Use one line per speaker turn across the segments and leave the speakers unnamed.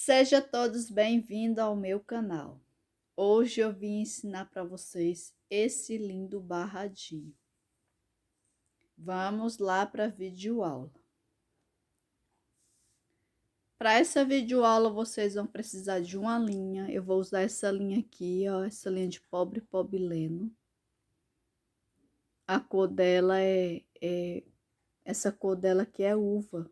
Sejam todos bem-vindos ao meu canal. Hoje eu vim ensinar para vocês esse lindo barradinho. Vamos lá para a videoaula. Para essa videoaula vocês vão precisar de uma linha. Eu vou usar essa linha aqui, ó, essa linha de pobre pobileno. A cor dela essa cor dela aqui é uva.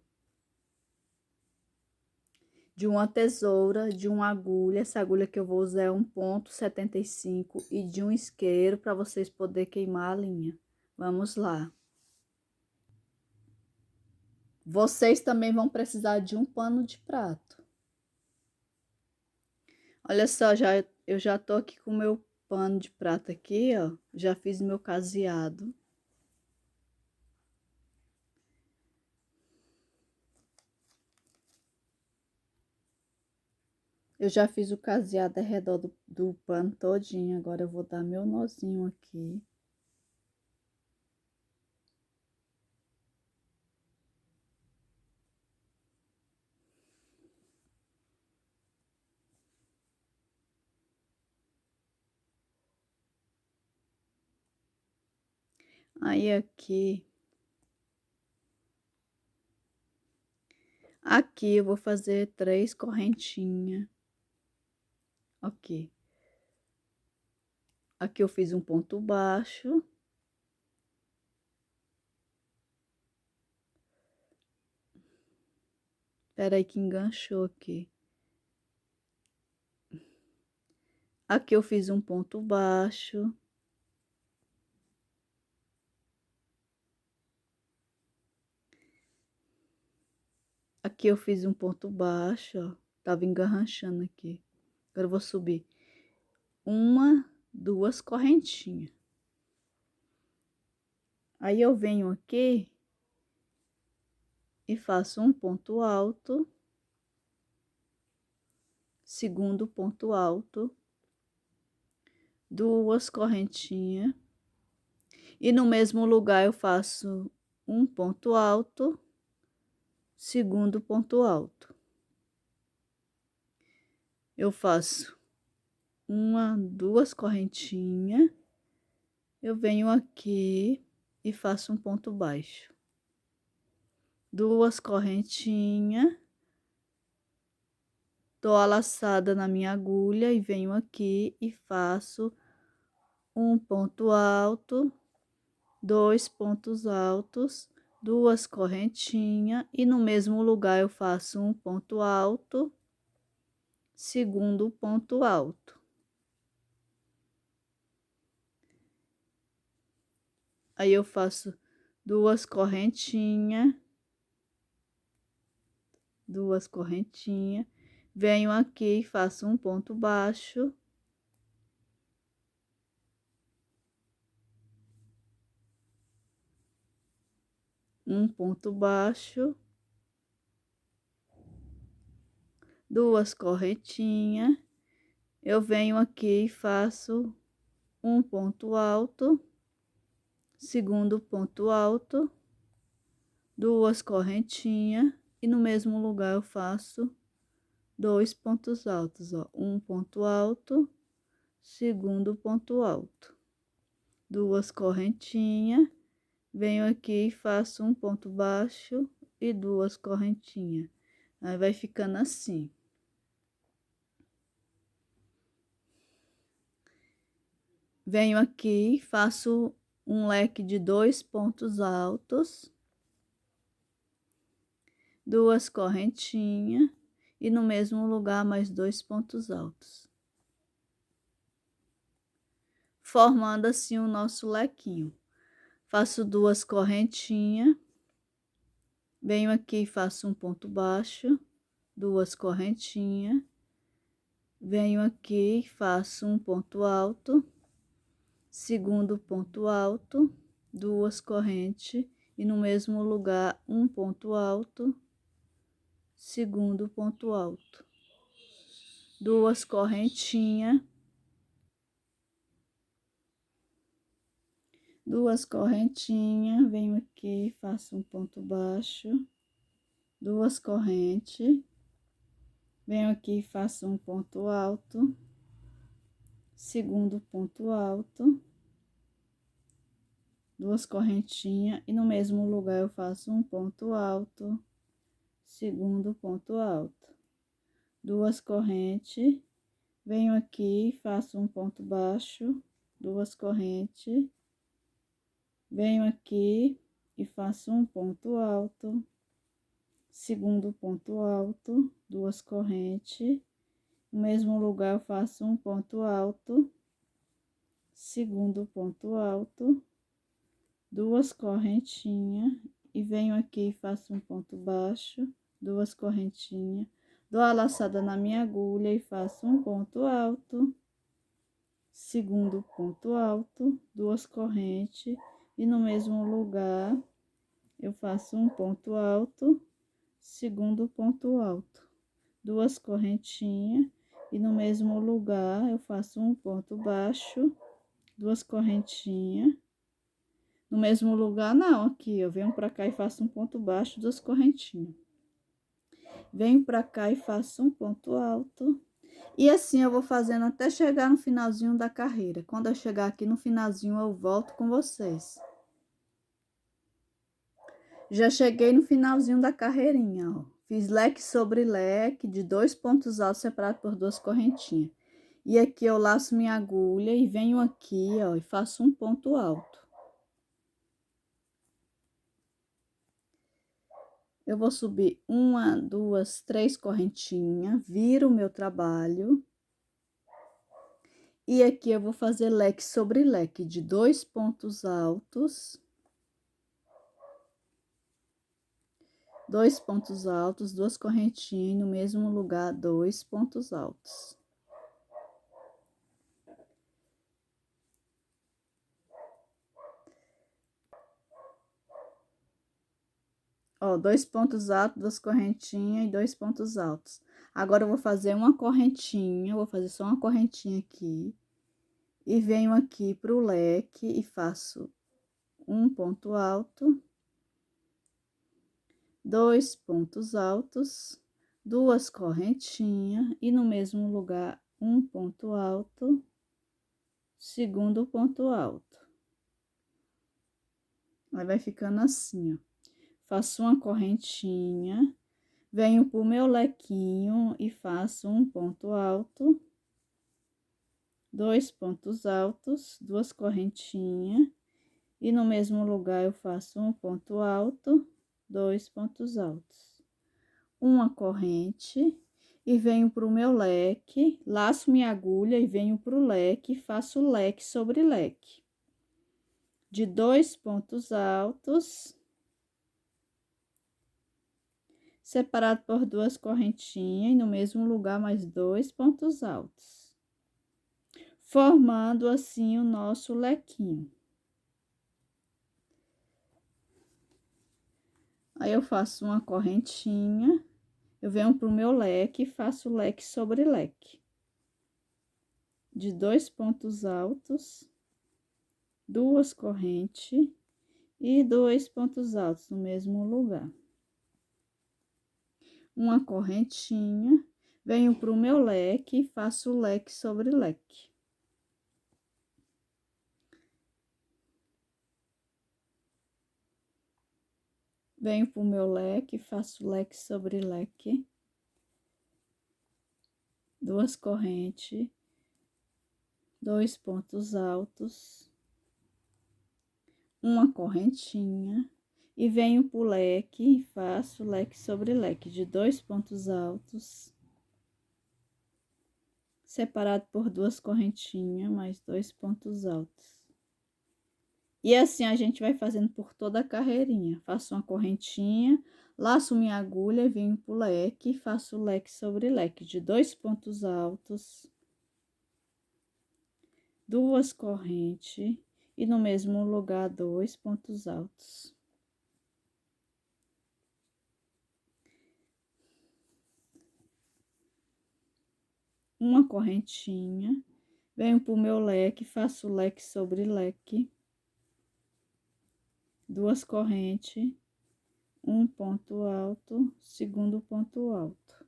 De uma tesoura, de uma agulha, essa agulha que eu vou usar é 1,75 e de um isqueiro para vocês poderem queimar a linha. Vamos lá. Vocês também vão precisar de um pano de prato. Olha só, eu já tô aqui com o meu pano de prato aqui, ó. Já fiz meu caseado. Eu já fiz o caseado ao redor do pano todinho. Agora eu vou dar meu nozinho aqui. Aí aqui eu vou fazer 3 correntinhas. Aqui. Aqui eu fiz um ponto baixo. Espera aí que enganchou aqui. Aqui eu fiz um ponto baixo. Aqui eu fiz um ponto baixo, ó. Tava engarranchando aqui. Agora eu vou subir 1, 2 correntinhas. Aí eu venho aqui e faço um ponto alto, segundo ponto alto, 2 correntinhas. E no mesmo lugar eu faço um ponto alto, segundo ponto alto. Eu faço 1, 2 correntinhas. Eu venho aqui e faço um ponto baixo. 2 correntinhas. Dou a laçada na minha agulha e venho aqui e faço um ponto alto, 2 pontos altos, 2 correntinhas e no mesmo lugar eu faço um ponto alto, segundo ponto alto. Aí eu faço 2 correntinhas, venho aqui e faço um ponto baixo, um ponto baixo, 2 correntinhas, eu venho aqui e faço um ponto alto, segundo ponto alto, 2 correntinhas e no mesmo lugar eu faço 2 pontos altos, ó, um ponto alto, segundo ponto alto, 2 correntinhas, venho aqui e faço um ponto baixo e 2 correntinhas. Aí vai ficando assim. Venho aqui, faço um leque de 2 pontos altos, 2 correntinhas e no mesmo lugar mais 2 pontos altos. Formando assim o nosso lequinho. Faço 2 correntinhas, venho aqui e faço um ponto baixo, 2 correntinhas, venho aqui e faço um ponto alto, segundo ponto alto, 2 correntes e no mesmo lugar um ponto alto, segundo ponto alto, 2 correntinhas, 2 correntinhas, venho aqui, faço um ponto baixo, 2 correntes, Venho aqui e faço um ponto alto, segundo ponto alto, duas correntinhas, e no mesmo lugar eu faço um ponto alto, segundo ponto alto, duas correntes, venho aqui e faço um ponto baixo, duas correntes, venho aqui e faço um ponto alto, segundo ponto alto, duas correntes, no mesmo lugar eu faço um ponto alto, segundo ponto alto, duas correntinhas, e venho aqui e faço um ponto baixo, duas correntinhas, dou a laçada na minha agulha e faço um ponto alto, segundo ponto alto, duas correntes, e no mesmo lugar eu faço um ponto alto, segundo ponto alto, duas correntinhas, e no mesmo lugar eu faço um ponto baixo, duas correntinhas, no mesmo lugar não, aqui eu venho pra cá e faço um ponto baixo, duas correntinhas, venho pra cá e faço um ponto alto, e assim eu vou fazendo até chegar no finalzinho da carreira. Quando eu chegar aqui no finalzinho eu volto com vocês. Já cheguei no finalzinho da carreirinha, ó. Fiz leque sobre leque de 2 pontos altos separados por duas correntinhas. E aqui eu laço minha agulha e venho aqui, ó, e faço um ponto alto. Eu vou subir uma, duas, três correntinhas, viro o meu trabalho. E aqui eu vou fazer leque sobre leque de 2 pontos altos. 2 pontos altos, duas correntinhas, no mesmo lugar, 2 pontos altos. Ó, 2 pontos altos, duas correntinhas e 2 pontos altos. Agora eu vou fazer uma correntinha, vou fazer só uma correntinha aqui. E venho aqui pro leque e faço um ponto alto, 2 pontos altos, duas correntinhas e no mesmo lugar um ponto alto, segundo ponto alto. Aí vai ficando assim, ó. Faço uma correntinha, venho pro meu lequinho e faço um ponto alto, 2 pontos altos, duas correntinhas, e no mesmo lugar eu faço um ponto alto, 2 pontos altos, uma corrente, e venho pro meu leque, laço minha agulha e venho pro leque, faço leque sobre leque, de 2 pontos altos, separado por duas correntinhas, e no mesmo lugar mais 2 pontos altos, formando assim o nosso lequinho. Aí eu faço uma correntinha, eu venho pro meu leque e faço leque sobre leque, de 2 pontos altos, duas correntes e 2 pontos altos no mesmo lugar. Uma correntinha, venho pro meu leque e faço leque sobre leque. Venho pro meu leque, faço leque sobre leque, duas correntes, 2 pontos altos, uma correntinha, e venho pro leque e faço leque sobre leque de 2 pontos altos, separado por duas correntinhas, mais 2 pontos altos. E assim a gente vai fazendo por toda a carreirinha. Faço uma correntinha, laço minha agulha, venho pro leque e faço leque sobre leque de 2 pontos altos, duas correntes e no mesmo lugar 2 pontos altos. Uma correntinha, venho pro meu leque, faço leque sobre leque, duas correntes, um ponto alto, segundo ponto alto,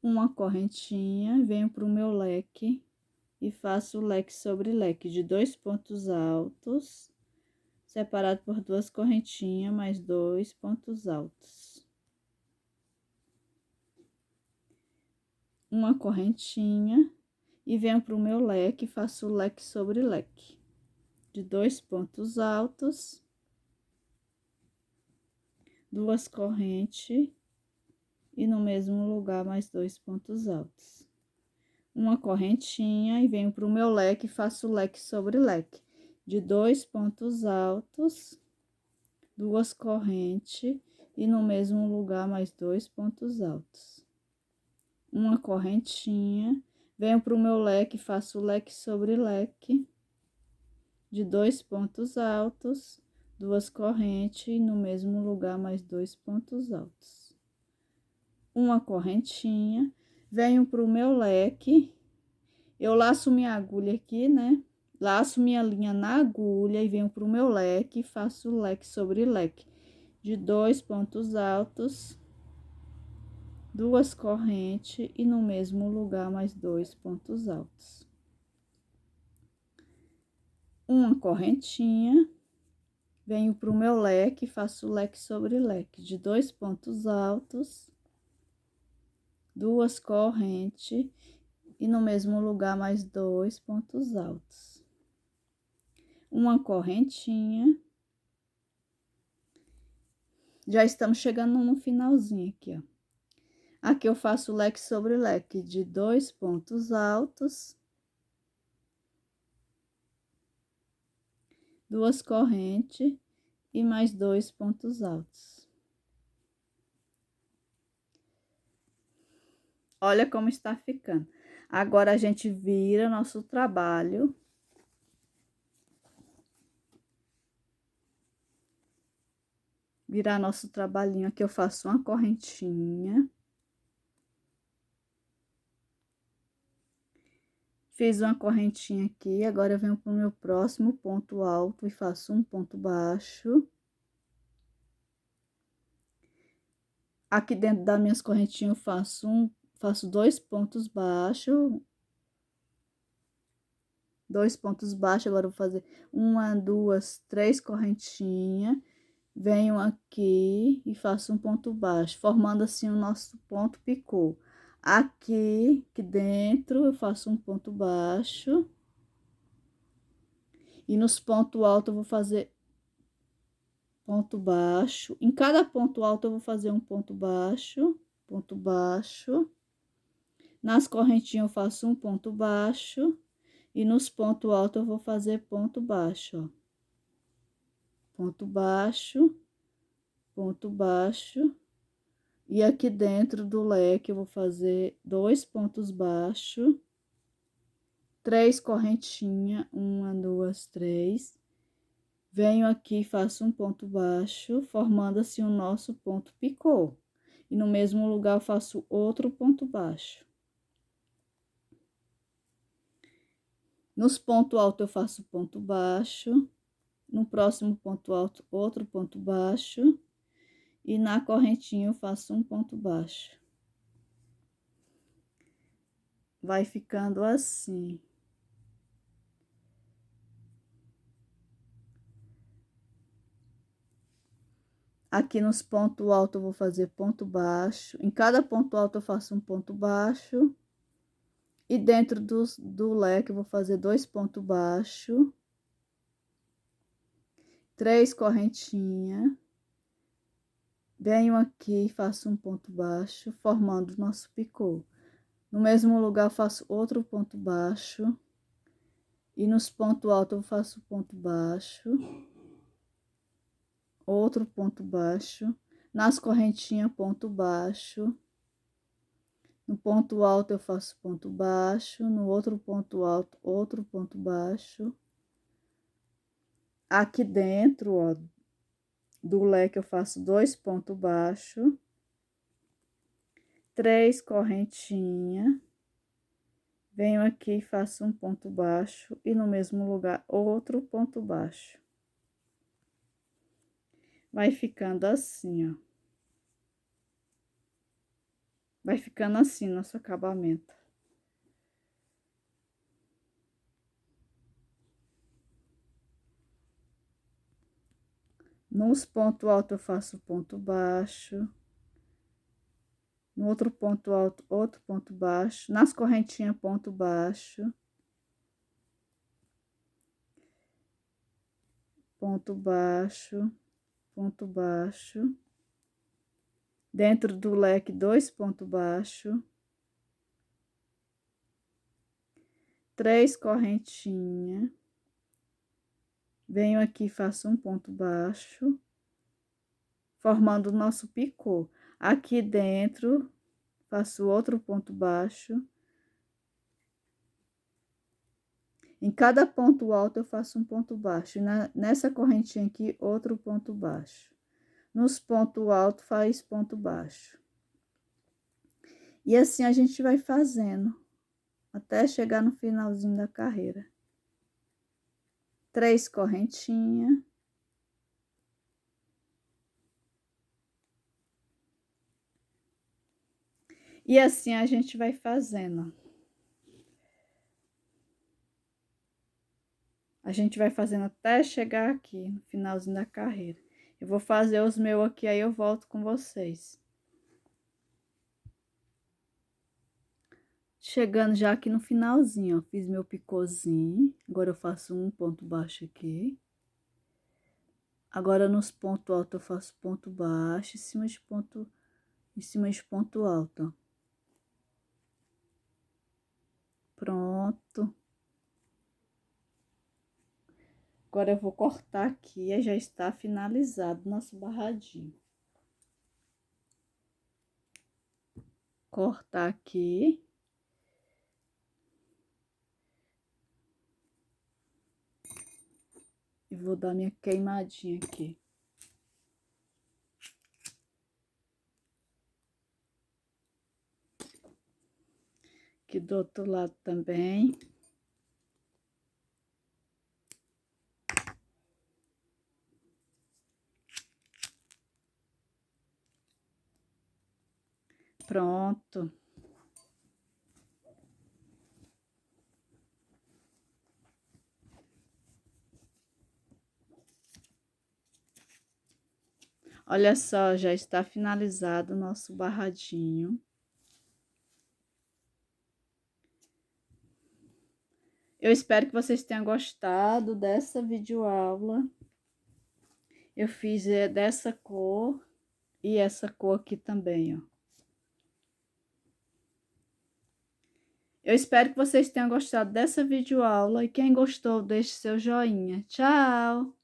uma correntinha, venho para o meu leque e faço leque sobre leque de 2 pontos altos, separado por 2 correntinhas, mais 2 pontos altos. Uma correntinha e venho para o meu leque e faço leque sobre leque de 2 pontos altos, 2 correntes e no mesmo lugar mais 2 pontos altos. Uma correntinha e venho para o meu leque e faço leque sobre leque de 2 pontos altos, 2 correntes e no mesmo lugar mais 2 pontos altos. Uma correntinha, venho para o meu leque e faço leque sobre leque de 2 pontos altos, 2 correntes e no mesmo lugar mais 2 pontos altos. Uma correntinha, venho para o meu leque, eu laço minha agulha aqui, né? Laço minha linha na agulha e venho para o meu leque e faço leque sobre leque de 2 pontos altos, 2 correntes e no mesmo lugar mais 2 pontos altos. Uma correntinha, venho para o meu leque e faço leque sobre leque de 2 pontos altos, 2 correntes e no mesmo lugar mais 2 pontos altos. Uma correntinha. Já estamos chegando no finalzinho aqui, ó. Aqui eu faço leque sobre leque de 2 pontos altos, 2 correntes e mais 2 pontos altos. Olha como está ficando. Agora a gente vira nosso trabalho. Virar nosso trabalhinho aqui, eu faço uma correntinha. Fiz uma correntinha aqui, agora eu venho para o meu próximo ponto alto e faço um ponto baixo. Aqui dentro das minhas correntinhas eu faço 2 pontos baixos. 2 pontos baixos, agora eu vou fazer 1, 2, 3 correntinhas. Venho aqui e faço um ponto baixo, formando assim o nosso ponto picô. Aqui dentro eu faço um ponto baixo. E nos pontos altos eu vou fazer ponto baixo. Em cada ponto alto eu vou fazer um ponto baixo, ponto baixo. Nas correntinhas eu faço um ponto baixo. E nos pontos altos eu vou fazer ponto baixo, ó. Ponto baixo, ponto baixo. E aqui dentro do leque eu vou fazer 2 pontos baixos, 3 correntinhas, 1, 2, 3. Venho aqui e faço um ponto baixo, formando assim o nosso ponto picô. E no mesmo lugar eu faço outro ponto baixo. Nos pontos altos eu faço ponto baixo. No próximo ponto alto, outro ponto baixo. E na correntinha eu faço um ponto baixo. Vai ficando assim. Aqui nos pontos altos eu vou fazer ponto baixo. Em cada ponto alto eu faço um ponto baixo. E dentro do leque eu vou fazer 2 pontos baixos. 3 correntinhas. Venho aqui e faço um ponto baixo, formando o nosso picô. No mesmo lugar eu faço outro ponto baixo. E nos pontos altos eu faço ponto baixo. Outro ponto baixo. Nas correntinhas, ponto baixo. No ponto alto eu faço ponto baixo. No outro ponto alto, outro ponto baixo. Aqui dentro, ó, do leque eu faço 2 pontos baixos. 3 correntinhas. Venho aqui e faço um ponto baixo e no mesmo lugar outro ponto baixo. Vai ficando assim, ó. Vai ficando assim nosso acabamento. Nos pontos altos eu faço ponto baixo. No outro ponto alto, outro ponto baixo. Nas correntinhas, ponto baixo. Ponto baixo, ponto baixo. Dentro do leque, 2 pontos baixos. 3 correntinhas. Venho aqui, faço um ponto baixo, formando o nosso picô. Aqui dentro, faço outro ponto baixo. Em cada ponto alto, eu faço um ponto baixo. E nessa correntinha aqui, outro ponto baixo. Nos pontos altos, faz ponto baixo. E assim a gente vai fazendo, até chegar no finalzinho da carreira. 3 correntinhas. E assim a gente vai fazendo. A gente vai fazendo até chegar aqui, no finalzinho da carreira. Eu vou fazer os meus aqui, aí eu volto com vocês. Chegando já aqui no finalzinho, ó. Fiz meu picôzinho. Agora eu faço um ponto baixo aqui. Agora nos pontos altos eu faço ponto baixo em cima de ponto alto, ó. Pronto. Agora eu vou cortar aqui e já está finalizado nosso barradinho. Cortar aqui. E vou dar minha queimadinha aqui. Aqui do outro lado também. Pronto. Olha só, já está finalizado o nosso barradinho. Eu espero que vocês tenham gostado dessa videoaula. Eu fiz dessa cor e essa cor aqui também, ó. Eu espero que vocês tenham gostado dessa videoaula e quem gostou, deixe seu joinha. Tchau!